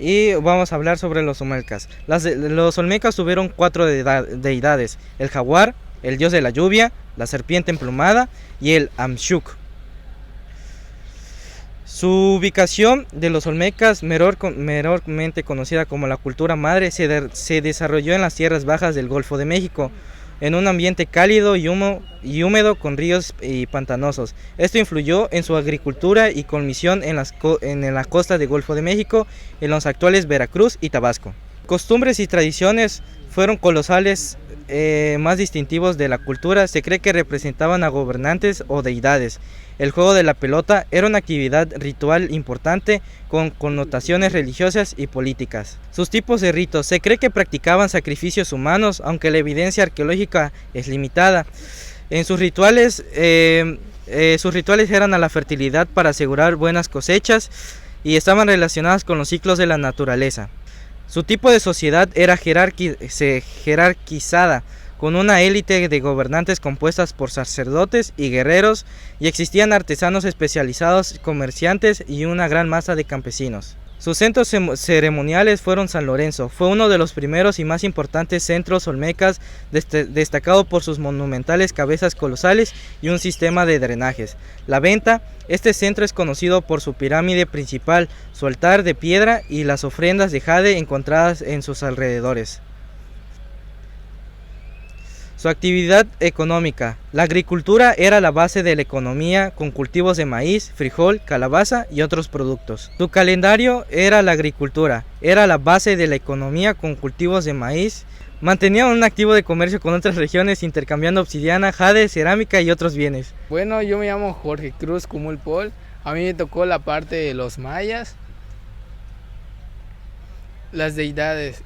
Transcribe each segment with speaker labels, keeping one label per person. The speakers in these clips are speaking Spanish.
Speaker 1: Y vamos a hablar sobre los olmecas. Los olmecas tuvieron cuatro deidades: el jaguar, el dios de la lluvia, la serpiente emplumada y el Amshuk. Su ubicación de los olmecas, menormente conocida como la cultura madre, se desarrolló en las tierras bajas del Golfo de México, en un ambiente cálido y húmedo con ríos y pantanosos. Esto influyó en su agricultura y colmisión en la costa del Golfo de México, en los actuales Veracruz y Tabasco. Costumbres y tradiciones fueron colosales. Más distintivos de la cultura, se cree que representaban a gobernantes o deidades. El juego de la pelota era una actividad ritual importante con connotaciones religiosas y políticas. Sus tipos de ritos: se cree que practicaban sacrificios humanos, aunque la evidencia arqueológica es limitada. En sus rituales eran a la fertilidad para asegurar buenas cosechas y estaban relacionadas con los ciclos de la naturaleza. Su tipo de sociedad era jerarquizada, con una élite de gobernantes compuestas por sacerdotes y guerreros, y existían artesanos especializados, comerciantes y una gran masa de campesinos. Sus centros ceremoniales fueron San Lorenzo. Fue uno de los primeros y más importantes centros olmecas, destacado por sus monumentales cabezas colosales y un sistema de drenajes. La Venta: este centro es conocido por su pirámide principal, su altar de piedra y las ofrendas de jade encontradas en sus alrededores. Su actividad económica: la agricultura era la base de la economía, con cultivos de maíz, frijol, calabaza y otros productos. Su calendario era la agricultura, era la base de la economía con cultivos de maíz. Mantenían un activo de comercio con otras regiones, intercambiando obsidiana, jade, cerámica y otros bienes.
Speaker 2: Bueno, yo me llamo Jorge Cruz Cumulpol. A mí me tocó la parte de los mayas. Las deidades: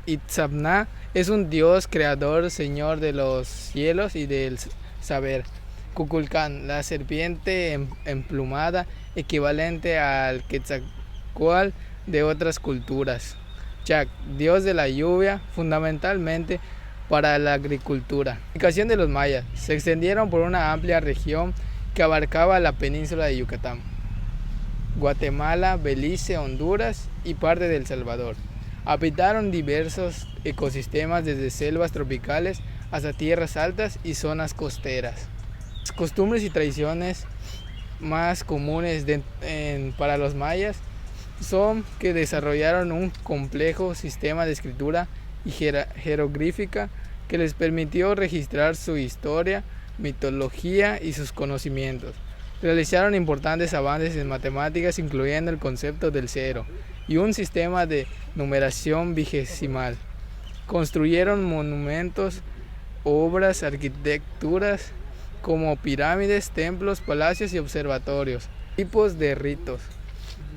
Speaker 2: Itzamna es un dios creador, señor de los cielos y del saber. Kukulcán, la serpiente emplumada, equivalente al Quetzalcóatl de otras culturas. Chac, dios de la lluvia, fundamentalmente para la agricultura. La ubicación de los mayas: se extendieron por una amplia región que abarcaba la península de Yucatán, Guatemala, Belice, Honduras y parte de El Salvador. Habitaron diversos ecosistemas, desde selvas tropicales hasta tierras altas y zonas costeras. Las costumbres y tradiciones más comunes para los mayas son que desarrollaron un complejo sistema de escritura y jeroglífica que les permitió registrar su historia, mitología y sus conocimientos. Realizaron importantes avances en matemáticas, incluyendo el concepto del cero y un sistema de numeración vigesimal. Construyeron monumentos, obras, arquitecturas como pirámides, templos, palacios y observatorios. Tipos de ritos: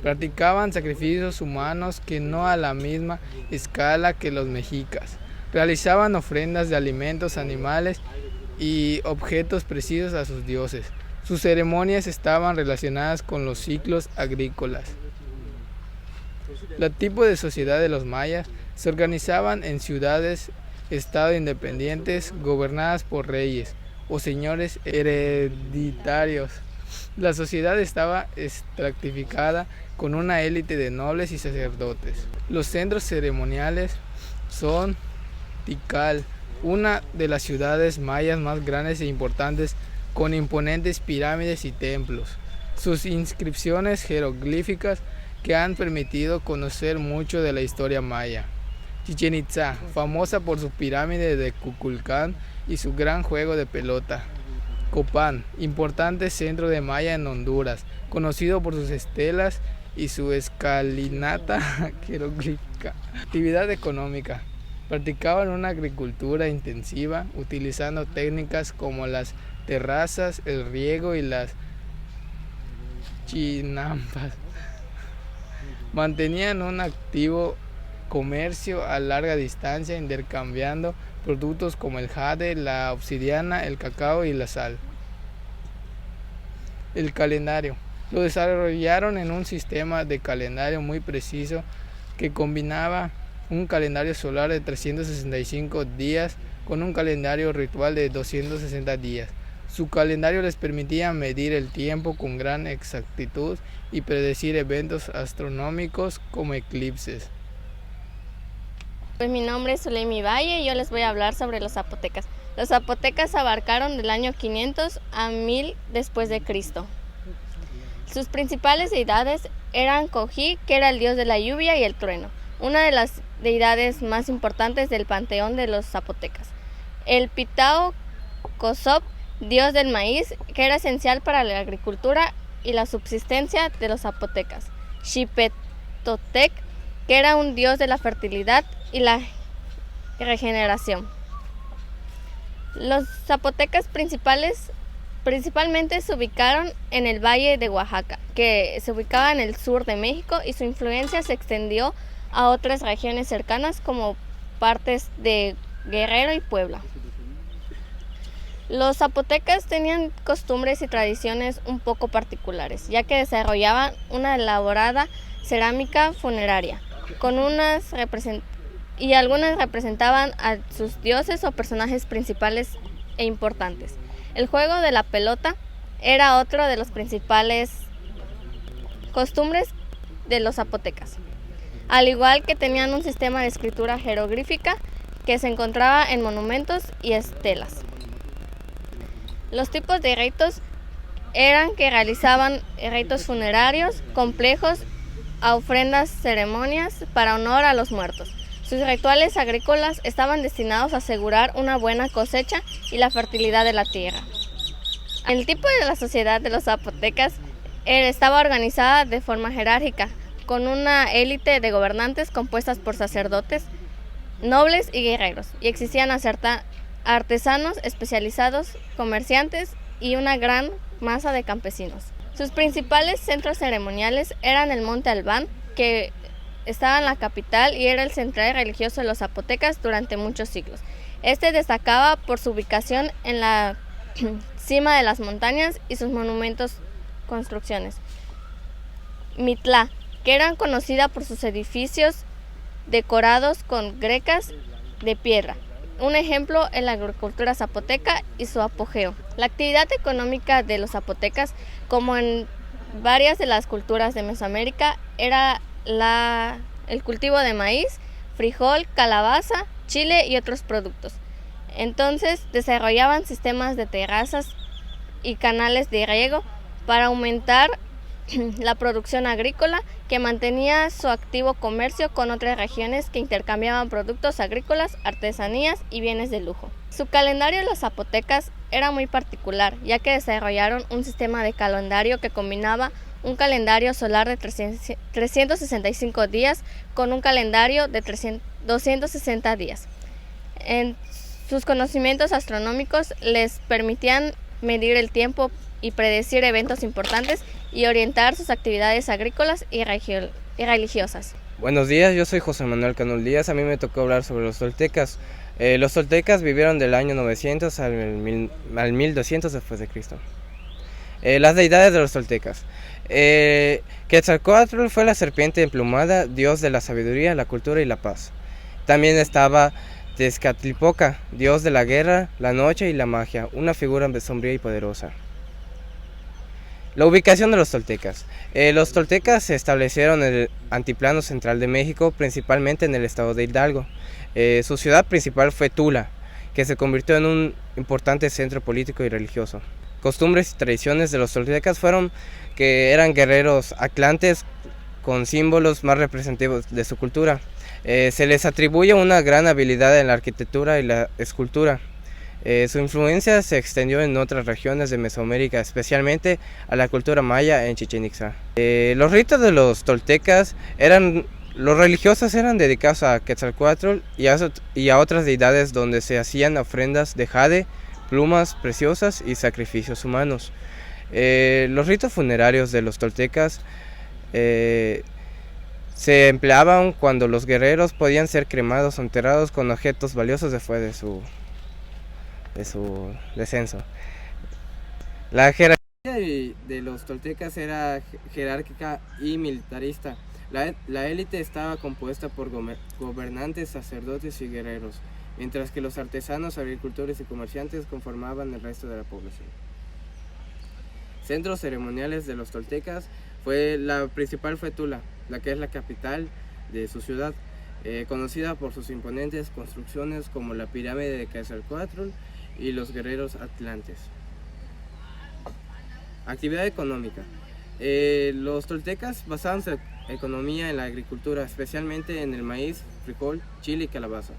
Speaker 2: practicaban sacrificios humanos, que no a la misma escala que los mexicas. Realizaban ofrendas de alimentos, animales y objetos precisos a sus dioses. Sus ceremonias estaban relacionadas con los ciclos agrícolas. El tipo de sociedad de los mayas: se organizaban en ciudades-estado independientes, gobernadas por reyes o señores hereditarios. La sociedad estaba estratificada, con una élite de nobles y sacerdotes. Los centros ceremoniales son Tikal, una de las ciudades mayas más grandes e importantes, con imponentes pirámides y templos. Sus inscripciones jeroglíficas que han permitido conocer mucho de la historia maya. Chichén Itzá, famosa por su pirámide de Kukulcán y su gran juego de pelota. Copán, importante centro de maya en Honduras, conocido por sus estelas y su escalinata jeroglífica. Actividad económica: practicaban una agricultura intensiva, utilizando técnicas como las terrazas, el riego y las chinampas. Mantenían un activo comercio a larga distancia, intercambiando productos como el jade, la obsidiana, el cacao y la sal. El calendario: lo desarrollaron en un sistema de calendario muy preciso que combinaba un calendario solar de 365 días con un calendario ritual de 260 días. Su calendario les permitía medir el tiempo con gran exactitud y predecir eventos astronómicos como eclipses.
Speaker 3: Pues mi nombre es Zulemi Valle y yo les voy a hablar sobre los zapotecas. Los zapotecas abarcaron del año 500 a 1000 después de Cristo. Sus principales deidades eran Cojí, que era el dios de la lluvia y el trueno, una de las deidades más importantes del panteón de los zapotecas. El Pitao Cosop, dios del maíz, que era esencial para la agricultura y la subsistencia de los zapotecas. Xipetotec, que era un dios de la fertilidad y la regeneración. Los zapotecas principalmente se ubicaron en el Valle de Oaxaca, que se ubicaba en el sur de México, y su influencia se extendió a otras regiones cercanas como partes de Guerrero y Puebla. Los zapotecas tenían costumbres y tradiciones un poco particulares, ya que desarrollaban una elaborada cerámica funeraria, y algunas representaban a sus dioses o personajes principales e importantes. El juego de la pelota era otro de los principales costumbres de los zapotecas, al igual que tenían un sistema de escritura jeroglífica que se encontraba en monumentos y estelas. Los tipos de ritos eran que realizaban ritos funerarios complejos a ofrendas, ceremonias para honor a los muertos. Sus rituales agrícolas estaban destinados a asegurar una buena cosecha y la fertilidad de la tierra. El tipo de la sociedad de los zapotecas estaba organizada de forma jerárquica, con una élite de gobernantes compuestas por sacerdotes, nobles y guerreros, y existían artesanos especializados, comerciantes y una gran masa de campesinos. Sus principales centros ceremoniales eran el Monte Albán, que estaba en la capital y era el centro religioso de los zapotecas durante muchos siglos. Este destacaba por su ubicación en la cima de las montañas y sus monumentos construcciones. Mitlá, que eran conocida por sus edificios decorados con grecas de piedra. Un ejemplo en la agricultura zapoteca y su apogeo. La actividad económica de los zapotecas, como en varias de las culturas de Mesoamérica, era el cultivo de maíz, frijol, calabaza, chile y otros productos. Entonces desarrollaban sistemas de terrazas y canales de riego para aumentar la producción agrícola, que mantenía su activo comercio con otras regiones que intercambiaban productos agrícolas, artesanías y bienes de lujo. Su calendario de los zapotecas era muy particular, ya que desarrollaron un sistema de calendario que combinaba un calendario solar de 365 días con un calendario de 260 días. Sus conocimientos astronómicos les permitían medir el tiempo y predecir eventos importantes y orientar sus actividades agrícolas y religiosas.
Speaker 4: Buenos días, yo soy José Manuel Canul Díaz. A mí me tocó hablar sobre los toltecas. Los toltecas vivieron del año 900 al 1200 después de Cristo. Las deidades de los toltecas. Quetzalcóatl fue la serpiente emplumada, dios de la sabiduría, la cultura y la paz. También estaba Tezcatlipoca, dios de la guerra, la noche y la magia, una figura sombría y poderosa. La ubicación de los toltecas. Los toltecas se establecieron en el antiplano central de México, principalmente en el estado de Hidalgo. Su ciudad principal fue Tula, que se convirtió en un importante centro político y religioso. Costumbres y tradiciones de los toltecas fueron que eran guerreros atlantes con símbolos más representativos de su cultura. Se les atribuye una gran habilidad en la arquitectura y la escultura. Su influencia se extendió en otras regiones de Mesoamérica, especialmente a la cultura maya en Chichén Itzá. Los ritos de los toltecas los religiosos eran dedicados a Quetzalcóatl y a otras deidades, donde se hacían ofrendas de jade, plumas preciosas y sacrificios humanos. Los ritos funerarios de los toltecas se empleaban cuando los guerreros podían ser cremados o enterrados con objetos valiosos después de su descenso. La jerarquía de los toltecas era jerárquica y militarista. La élite estaba compuesta por gobernantes, sacerdotes y guerreros. mientras que los artesanos, agricultores y comerciantes conformaban el resto de la población. Centros ceremoniales de los toltecas, la principal fue Tula, la que es la capital de su ciudad, conocida por sus imponentes construcciones como la pirámide de Quetzalcóatl y los guerreros atlantes. Actividad económica. Los toltecas basaban su economía en la agricultura, especialmente en el maíz, frijol, chile y calabaza.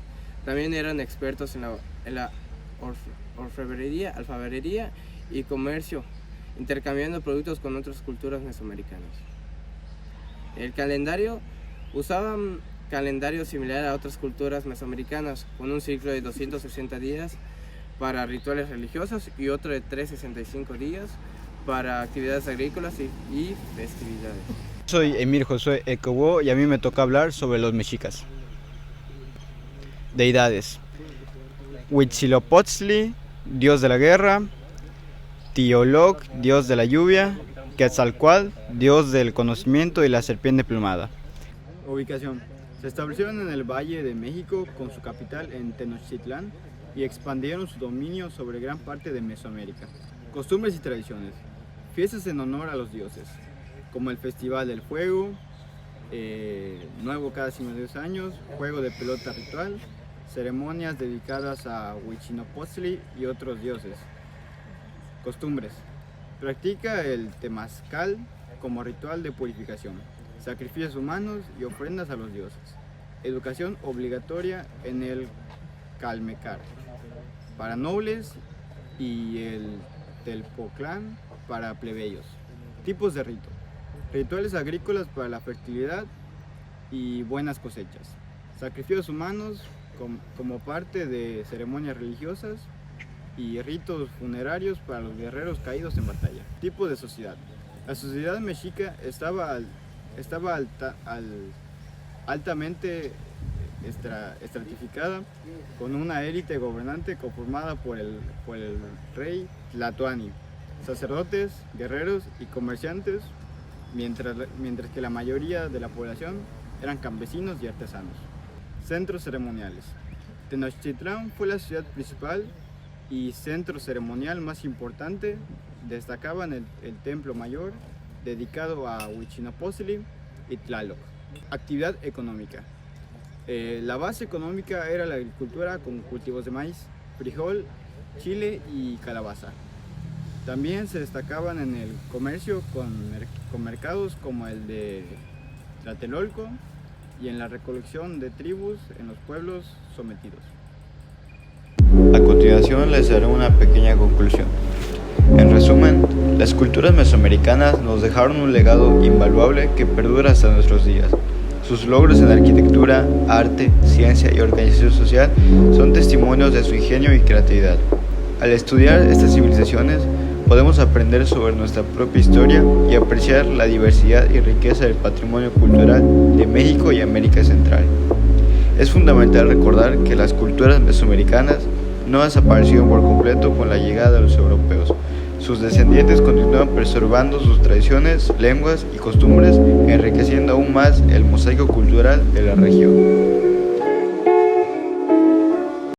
Speaker 4: También eran expertos en la orfebrería, alfarería y comercio, intercambiando productos con otras culturas mesoamericanas. El calendario, usaban calendario similar a otras culturas mesoamericanas, con un ciclo de 260 días para rituales religiosos y otro de 365 días para actividades agrícolas y festividades.
Speaker 5: Soy Emir Josué Ecobo y a mí me toca hablar sobre los mexicas. Deidades: Huitzilopochtli, dios de la guerra; Tioloc, dios de la lluvia; Quetzalcóatl, dios del conocimiento y la serpiente plumada. Ubicación: se establecieron en el Valle de México con su capital en Tenochtitlán y expandieron su dominio sobre gran parte de Mesoamérica. Costumbres y tradiciones: fiestas en honor a los dioses, como el Festival del Fuego, nuevo cada 52 años, juego de pelota ritual, ceremonias dedicadas a Huitzilopochtli y otros dioses. Costumbres: practica el temazcal como ritual de purificación, sacrificios humanos y ofrendas a los dioses. Educación obligatoria en el Calmecar para nobles y el Telpoclán para plebeyos. Tipos de rito: rituales agrícolas para la fertilidad y buenas cosechas, sacrificios humanos como parte de ceremonias religiosas y ritos funerarios para los guerreros caídos en batalla. Tipo de sociedad: la sociedad mexica estaba altamente estratificada, con una élite gobernante conformada por el rey Tlatoani, sacerdotes, guerreros y comerciantes, mientras que la mayoría de la población eran campesinos y artesanos. Centros ceremoniales: Tenochtitlán fue la ciudad principal y centro ceremonial más importante. Destacaban el templo mayor dedicado a Huitzilopochtli y Tlaloc. Actividad económica: la base económica era la agricultura con cultivos de maíz, frijol, chile y calabaza. También se destacaban en el comercio con mercados como el de Tlatelolco y en la recolección de tribus en los pueblos sometidos.
Speaker 6: A continuación les daré una pequeña conclusión. En resumen, las culturas mesoamericanas nos dejaron un legado invaluable que perdura hasta nuestros días. Sus logros en arquitectura, arte, ciencia y organización social son testimonios de su ingenio y creatividad. Al estudiar estas civilizaciones, podemos aprender sobre nuestra propia historia y apreciar la diversidad y riqueza del patrimonio cultural de México y América Central. Es fundamental recordar que las culturas mesoamericanas no desaparecieron por completo con la llegada de los europeos. Sus descendientes continúan preservando sus tradiciones, lenguas y costumbres, enriqueciendo aún más el mosaico cultural de la región.